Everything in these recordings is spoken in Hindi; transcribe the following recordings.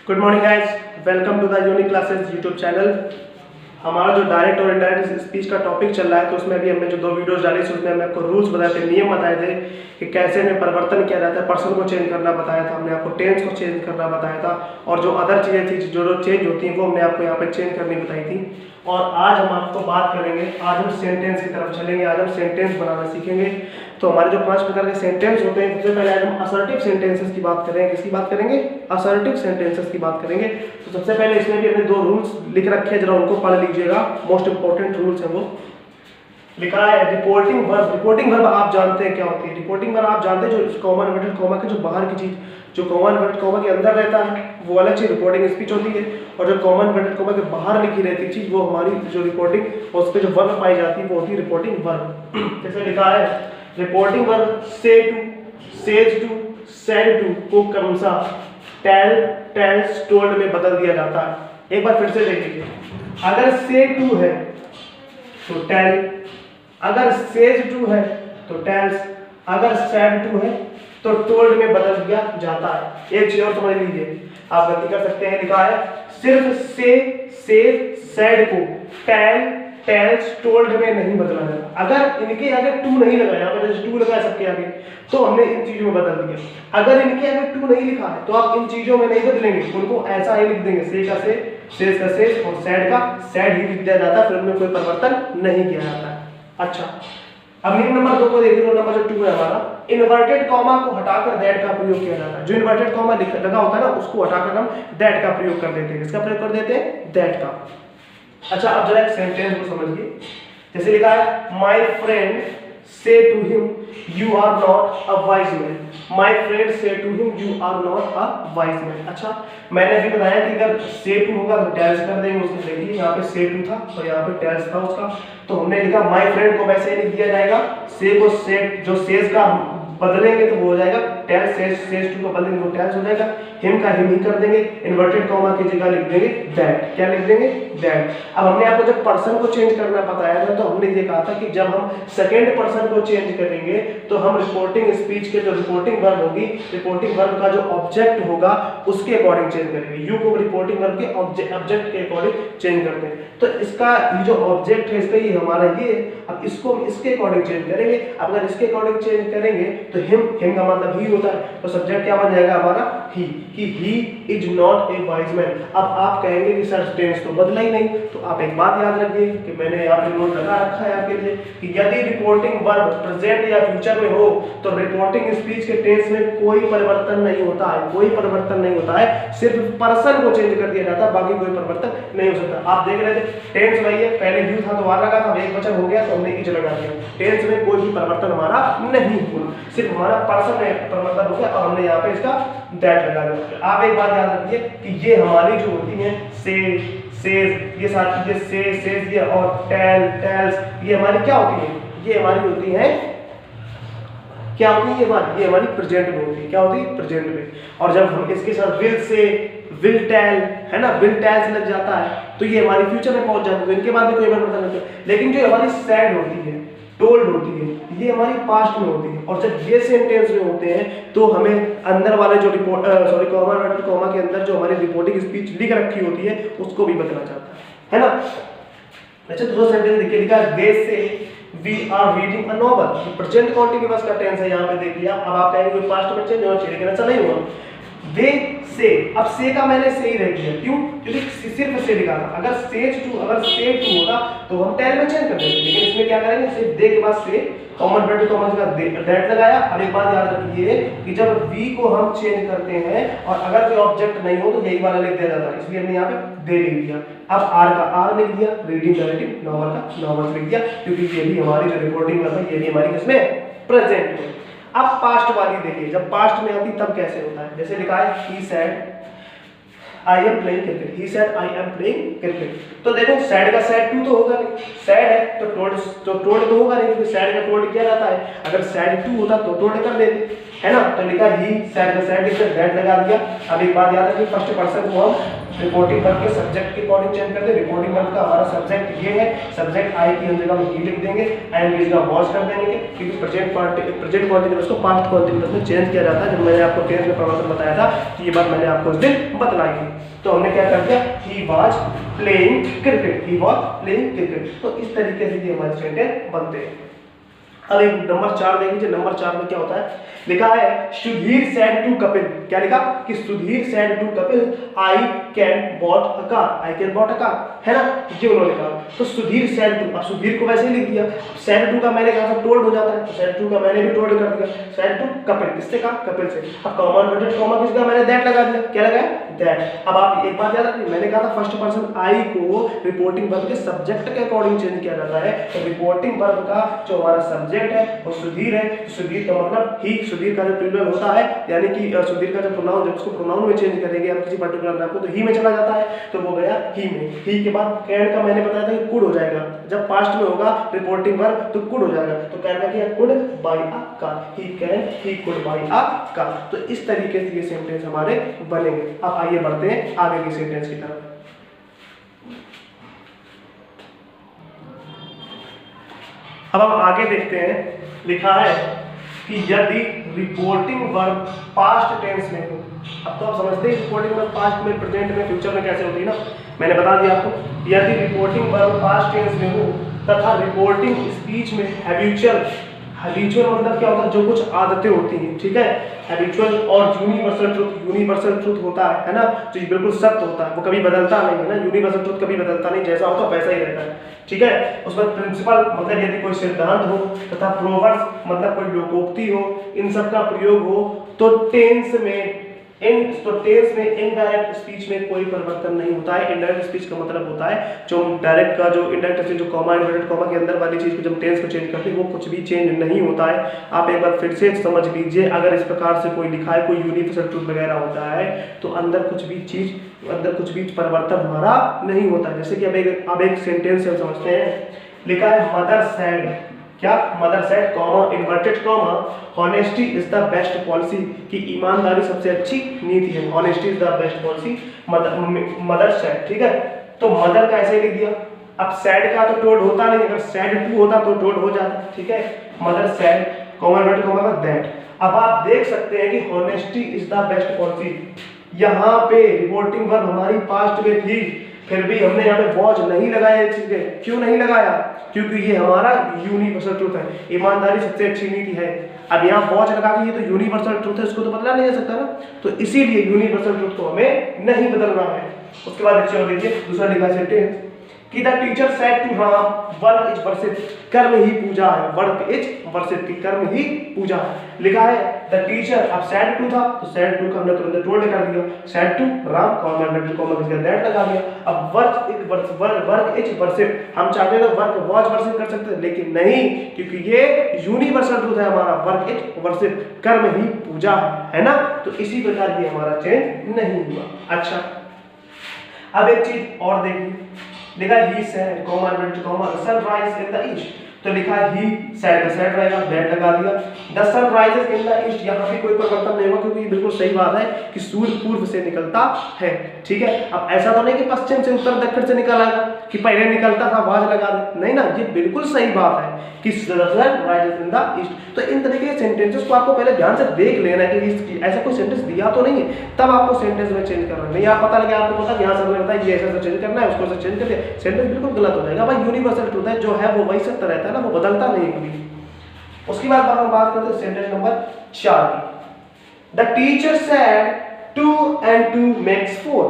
Good morning guys, welcome to the unique classes YouTube channel. हमारा जो डायरेक्ट और इनडायरेक्ट स्पीच का टॉपिक चल रहा है, तो उसमें भी हमने जो 2 वीडियोस डाली थी उसमें हमने आपको रूल्स बताए थे, नियम बताए थे कि कैसे में परिवर्तन किया जाता है। पर्सन को चेंज करना बताया था हमने आपको, टेंस को चेंज करना बताया था, और जो अदर चीज़ें थी जो चेंज होती हैं वो हमने आपको यहाँ पे चेंज करनी बताई थी। और आज हम आपको बात करेंगे, आज हम सेंटेंस की तरफ चलेंगे, आज हम सेंटेंस बनाना सीखेंगे। तो हमारे जो 5 प्रकार के सेंटेंस होते हैं, सबसे पहले आज हम असर्टिव सेंटेंसेस की बात करेंगे। किसकी बात करेंगे? असर्टिव सेंटेंसेस की बात करेंगे। तो सबसे पहले इसमें भी हमने 2 रूल्स लिख रखे हैं, जरा उनको पढ़ लीजिएगा। मोस्ट इंपॉर्टेंट रूल्स है वो। लिखा है रिपोर्टिंग वर्ब। रिपोर्टिंग वर्ब आप जानते हैं क्या होती है? रिपोर्टिंग वर्ब आप जानते हैं, जो कॉमा इन्वर्टेड कॉमा के जो बाहर की चीज, जो कॉमा इन्वर्टेड कॉमा के अंदर रहता है वो अलग चीज रिपोर्टिंग स्पीच होती है, और जो कॉमा इन्वर्टेड कॉमा के बाहर लिखी रहती चीज वो हमारी जो रिपोर्टिंग, और उस पर जो वर्ब पाई जाती है वो होती है रिपोर्टिंग वर्ब। जैसे लिखा है रिपोर्टिंग वर्ब से to, says to, said to को क्रमशः टेल, टेल्स, टोल्ड में बदल दिया जाता है। एक बार फिर से देख लीजिए। अगर से टू है तो टेल, अगर सेज टू है तो टेल्स, अगर सैड टू है तो टोल्ड में बदल दिया जाता है। एक चीज और समझ लीजिए, आप गलती कर सकते हैं। लिखा है सिर्फ से, सेज, सैड को टेल, टेल्स, टोल्ड में नहीं बदला जाता। अगर इनके आगे टू नहीं लगा, यहाँ पे जैसे टू लगा सबके आगे, तो हमने इन चीजों में बदल दिया। अगर इनके आगे टू नहीं लिखा है तो आप इन चीजों में नहीं बदलेंगे, उनको ऐसा ही लिख देंगे, से का से, सेज का सेज, और सैड का सैड ही लिख दिया जाता है, फिर उनमें कोई परिवर्तन नहीं किया जाता है। अच्छा, अब नियम नंबर 2 को देखिए। नंबर जो 2 है हमारा, इन्वर्टेड कॉमा को हटाकर दैट का प्रयोग किया जाता है। जो इन्वर्टेड कॉमा लगा होता है ना, उसको हटाकर हम दैट का प्रयोग कर देते हैं। किसका प्रयोग कर देते हैं? दैट का। अच्छा, अब जरा एक सेंटेंस को समझिए। जैसे लिखा है my friend says to him you are not a wise man. My friend says to him you are not a wise man. अच्छा, मैंने अभी बताया कि अगर से टू होगा तो टेल्स कर देंगे उसको। देखिए यहाँ पे से टू था और यहाँ पे टेल्स था उसका, तो हमने लिखा माय फ्रेंड को वैसे ही लिख दिया जाएगा। से को से, जो सेज का बदलेंगे तो वो हो जाएगा टेल, सेज टू को बदलेंगे वो टेल्स हो जाएगा। हिम का हिम ही कर देंगे, इन्वर्टेड कॉमा की जगह लिख देंगे दैट। क्या लिख देंगे? दैट। अब हमने आपको जब पर्सन को चेंज करना बताया था, तो हमने ये कहा था कि जब हम सेकंड पर्सन को चेंज करेंगे तो हम रिपोर्टिंग स्पीच के जो रिपोर्टिंग वर्ब होगी, रिपोर्टिंग वर्ब का जो ऑब्जेक्ट होगा उसके अकॉर्डिंग चेंज करेंगे। यू को रिपोर्टिंग वर्ब के ऑब्जेक्ट के अकॉर्डिंग चेंज करते हैं। तो इसका जो ऑब्जेक्ट है इसका ये हमारा ये, अब इसको हम इसके अकॉर्डिंग चेंज करेंगे। अगर इसके अकॉर्डिंग चेंज करेंगे तो हिम का मतलब ही होता है, तो सब्जेक्ट क्या बन जाएगा हमारा? ही, कि he is not a wise man. अब आप कहेंगे कि सर टेंस तो बदला ही नहीं, तो आप एक बात याद रखिए कि मैंने यहाँ पे नोट लगा रखा है आपके लिए कि यदि रिपोर्टिंग वर्ब प्रेजेंट या फ्यूचर में हो तो रिपोर्टिंग स्पीच के टेंस में कोई परिवर्तन नहीं होता है, कोई परिवर्तन नहीं होता है। सिर्फ पर्सन को चेंज कर दिया जाता है, बाकी कोई परिवर्तन नहीं हो सकता। आप देख रहे थे टेंस वही है, पहले यू था तो आर लगा था, एक वचन हो गया तो हमने इज लगा दिया। टेंस में कोई भी परिवर्तन हमारा नहीं हुआ, सिर्फ हमारा पर्सन में परिवर्तन हो गया और हमने यहाँ पे इसका दैट लगा दिया। आप एक बात याद रखिए कि ये हमारी जो होती है से, सेज, ये सारी चीजें से, सेज, ये और टेल, टेल्स, ये हमारी क्या होती है? ये हमारी होती है, क्या होती है? ये हमारी प्रेजेंट में होती है। क्या होती है? प्रेजेंट में। और जब हम इसके साथ विल से, विल टेल, है ना, विल टेल से लग जाता है तो ये हमारी फ्यूचर में पहुंच जाती है, तो इनके बाद में कोई परिवर्तन नहीं होता। लेकिन जो हमारी सैड होती है, टोल्ड होती है, ये हमारी पास्ट में होती है। और जब ये सेंटेंस में होते हैं तो हमें अंदर वाले जो रिपोर्ट कॉमा के अंदर जो हमारी रिपोर्टिंग स्पीच लिख रखी होती है उसको भी बदला जाता है ना। अच्छा, दूसरा सेंटेंस देखिए, लिखा है they say we are reading a novel. Present continuous का टेंस है यहाँ पे, देख लिया। अब आप कहेंगे पास्ट में चेंज होना चाहिए, लेकिन ऐसा नहीं हुआ। दे से, अब से का मैंने से ही रख दिया, क्यों? क्योंकि सिर्फ से लिखा था। अगर सेज टू, अगर से टू होता तो हम टेल में चेंज कर देते, लेकिन इसमें क्या करेंगे? सिर्फ दे के बाद से, कॉमन इन्वर्टेड कॉमा के बाद दैट लगाया। अब एक बात याद रखिए कि जब वी को हम चेंज करते हैं और अगर कोई ऑब्जेक्ट नहीं हो तो यही वाला लिख दिया जाता है, इसलिए हमने यहाँ पे दे लिख दिया। अब आर का आर लिख दिया, रीडिंग का रीडिंग, नॉवल का नॉवल लिख दिया, क्योंकि ये भी हमारी जो रिपोर्टिंग वर्ब है ये भी हमारी किसमें? प्रेजेंट में। अब पास्ट वाली देखिए, जब पास्ट में आती तब कैसे होता है। जैसे लिखा है he said I am playing cricket, he said I am playing cricket. तो देखो सैड का सैड टू तो होगा नहीं, सैड है तो टोल्ड तो होगा नहीं, क्योंकि सैड का टोल्ड किया जाता है। अगर सैड टू होता तो टोल्ड कर देते, है ना। तो लिखा ही सेड, सेड इज दैट लगा दिया। अब एक बात याद है कि फर्स्ट पर्सन को हम रिपोर्टिंग वर्ब के सब्जेक्ट के अकॉर्डिंग चेंज करते हैं। रिपोर्टिंग वर्ब का हमारा सब्जेक्ट ये है, सब्जेक्ट आई की जगह हम ही लिख देंगे, एंड इज का वॉज कर देंगे, क्योंकि प्रेजेंट कॉन्टिन्यूअस को पास्ट कॉन्टिन्यूअस में चेंज किया जाता है। जब मैंने आपको टेंस में परिवर्तन बताया था तो ये बात मैंने आपको उस दिन बतलाई थी। तो हमने क्या कर दिया, he was playing cricket, he was playing cricket. तो इस तरीके से ये हमारे सेंटेंस बनते हैं। अब एक नंबर 4 देख लीजिए। नंबर 4 में क्या होता है, लिखा है सुधीर सेड टू कपिल। क्या लिखा कि Sudhir said to Kapil I can bought a car, I can bought a car, है ना, ये उन्होंने कहा। तो सुधीर सेड टू, अब सुधीर को वैसे ही लिख दिया। सेड टू का मैंने कहा था टोल्ड हो जाता है, तो सेड टू का मैंने भी टोल्ड कर दिया। सेड टू कपिल, किससे कहा, कपिल से। अब कॉमा इन्वर्टेड कॉमा किसका, मैंने दैट लगा दिया। क्या लगाया, दैट। अब आप एक बात याद रखिए, मैंने कहा था फर्स्ट पर्सन आई को रिपोर्टिंग वर्ब के सब्जेक्ट के अकॉर्डिंग चेंज किया जाता है। तो रिपोर्टिंग वर्ब का जो हमारा सब्जेक्ट है वो सुधीर है। सुधीर का मतलब ही, सुधीर का जो प्लूरल होता है, यानी कि सुधीर का जो प्रोनाउन, जब उसको प्रोनाउन में चेंज करेंगे हम किसी पर्टिकुलर नाम को, तो ही में चला जाता है, तो वो गया ही में। ही के बाद कैन का मैंने बताया था कि कुड हो जाएगा, जब पास्ट में होगा रिपोर्टिंग वर्ब तो कुड हो जाएगा। तो कैन का क्या, could bye a car, he can, he could bye a car. तो इस तरीके से ये सेंटेंस हमारे बनेंगे। अब आइए बढ़ते हैं आगे की सेंटेंस की तरफ। अब हम आगे देखते हैं, लिखा है कि यदि रिपोर्टिंग वर्ब पास्ट टेंस में हो। अब तो आप समझते हैं रिपोर्टिंग वर्ब पास्ट में, प्रेजेंट में, फ्यूचर में कैसे होती है ना, मैंने बता दिया आपको। यदि रिपोर्टिंग वर्ब पास्ट टेंस में हो तथा रिपोर्टिंग स्पीच में हैबिचुअल, हैबिचुअल मतलब क्या होता है, जो कुछ आदतें होती हैं, ठीक है, हैबिचुअल और यूनिवर्सल ट्रुथ, यूनिवर्सल ट्रुथ होता है ना, जो बिल्कुल सत्य होता है, वो कभी बदलता नहीं है ना, यूनिवर्सल ट्रुथ कभी बदलता नहीं, जैसा होता वैसा ही रहता है, ठीक है। उसमें प्रिंसिपल मतलब यदि कोई सिद्धांत हो तथा प्रोवर्ब्स मतलब कोई लोकोक्ति हो, इन सब का प्रयोग हो, तो टेंस में इनडायरेक्ट स्पीच में कोई परिवर्तन नहीं होता है। इनडायरेक्ट स्पीच का मतलब होता है जो डायरेक्ट का, जो इनडायरेक्ट से जो कॉमा इन्वर्टेड कॉमा के अंदर वाली चीज को जब टेंस को चेंज करते हैं वो कुछ भी चेंज नहीं होता है। आप एक बार फिर से समझ लीजिए, अगर इस प्रकार से कोई लिखा है, कोई यूनिवर्सल ट्रुथ वगैरह होता है, तो अंदर कुछ भी परिवर्तन हमारा नहीं होता है। जैसे कि अब एक सेंटेंस से समझते हैं, लिखा है मदर सेड, क्या, mother said comma inverted comma honesty is the best policy, कि ईमानदारी सबसे अच्छी नीति है, honesty is the best policy, mother said, ठीक है। तो मदर का ऐसे लिख दिया। अब सैड का तो टोड होता नहीं, अगर सैड टू होता तो टोड हो जाता, ठीक है। Mother sad comma inverted comma that. अब आप देख सकते हैं कि honesty is the best policy, यहाँ पे रिपोर्टिंग वर्ब हमारी पास्ट में थी, फिर भी हमने यहाँ पे वॉज नहीं लगाया। चीजें क्यों नहीं लगाया, क्योंकि ये हमारा यूनिवर्सल ट्रुथ है, ईमानदारी सबसे अच्छी नीति है। अब यहाँ वॉच लगा के, ये तो यूनिवर्सल ट्रुथ है, इसको तो बदला नहीं जा सकता ना, तो इसीलिए यूनिवर्सल ट्रुथ को हमें नहीं बदलना है। उसके बाद देखिए दूसरा लिखा सेंटेंस कि the teacher said to Ram work is worship, कर्म ही पूजा है, वर्क इज वर्शिप की कर्म ही पूजा है। लिखा है द टीचर, अब सेड टू था तो सेड टू का हमने तुरंत टोल्ड कर दिया, सेड टू राम कॉमा किसका दैट लगा दिया। अब वर्क इज वर्शिप, हम चाहते हैं तो वर्क वॉज वर्शिप कर सकते हैं, लेकिन नहीं, क्योंकि ये यूनिवर्सल ट्रुथ है हमारा, वर्क इज वर्शिप, कर्म ही पूजा है ना। तो इसी प्रकार ये हमारा चेंज नहीं हुआ। अच्छा, अब एक चीज और देखिए, लिखा ही said comma inverted comma sunrise in the east, तो लिखा ही सेड का सेड रहेगा, दैट लगा दिया। The sun rises in the east, यहाँ पे कोई परिवर्तन नहीं हुआ, क्योंकि ये बिल्कुल सही बात है कि सूर्य पूर्व से निकलता है, ठीक है। अब ऐसा तो नहीं कि पश्चिम से उत्तर दक्षिण से निकल आएगा, कि पहले निकलता था आवाज लगा दे, नहीं ना, ये बिल्कुल सही बात है कि sun rises in the east. तो इन तरीके के सेंटेंसेस को आपको पहले ध्यान से देख लेना है कि ऐसा कोई सेंटेंस दिया तो नहीं है, तब आपको सेंटेंस में चेंज करना नहीं। आप पता लगे, आपको पता यहाँ से हमने बताया ये ऐसा चेंज करना है, उसको चेंज कर दिया, सेंटेंस बिल्कुल गलत हो जाएगा। भाई यूनिवर्सल ट्रुथ है, जो है वो वही सत्य रहता है ना, वो बदलता नहीं कभी। उसके बाद हम बात करते हैं सेंटेंस नंबर 4 की। The teacher said 2 and 2 makes 4,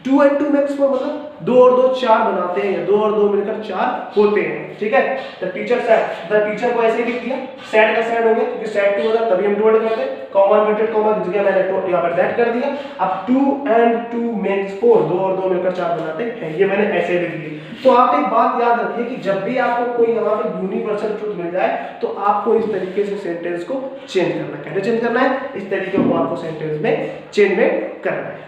2 and 2 makes 4 मतलब 2 और 2 4 बनाते हैं, या 2 और 2 मिलकर 4 होते हैं, ठीक है। The teacher said, the teacher को ऐसे ही लिख दिया, सेड का सेड हो गया, क्योंकि सेड 2 होता तभी हम टोल्ड करते हैं, कॉमा इन्वर्टेड कॉमा की जगह मैंने यहाँ पर दैट कर दिया। अब 2 and 2 makes 4, 2 और 2 मिलकर 4 बनाते हैं, ये मैंने ऐसे लिख दिया। तो आप एक बात याद रखिए कि जब भी आपको कोई यहाँ पे यूनिवर्सल ट्रुथ मिल जाए, तो आपको इस तरीके से सेंटेंस को चेंज करना है। कैसे चेंज करना है, इस तरीके को आपको सेंटेंस में चेंज में करना है।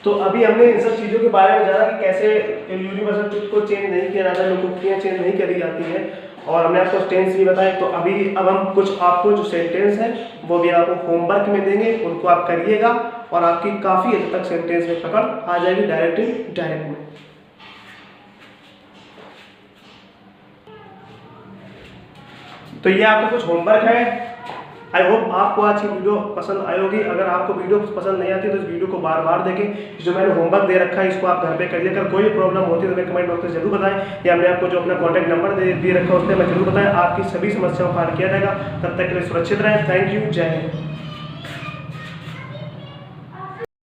तो अभी हमने इन सब चीज़ों के बारे में जाना कि कैसे यूनिवर्सल ट्रुथ को चेंज नहीं किया जाता, लोकोक्तियाँ चेंज नहीं करी जाती हैं, और हमने आपको टेंस भी बताए। तो अब हम कुछ आपको जो सेंटेंस है वो भी आपको होमवर्क में देंगे, उनको आप करिएगा और आपकी काफ़ी हद तक सेंटेंस में पकड़ आ जाएगी डायरेक्ट में। तो ये आपका कुछ होमवर्क है। आई होप आपको आज की वीडियो पसंद आई होगी। अगर आपको वीडियो पसंद नहीं आती तो इस वीडियो को बार बार देखें। जो मैंने होमवर्क दे रखा है इसको आप घर पे करिए। अगर कोई प्रॉब्लम होती है तो हमें कमेंट बॉक्स में जरूर बताएं, या हमने आपको जो अपना कॉन्टैक्ट नंबर दे रखा है उस पर मैं जरूर बताएं। आपकी सभी समस्याओं का हल किया जाएगा। तब तक के लिए सुरक्षित रहें। Thank you. जय हिंद।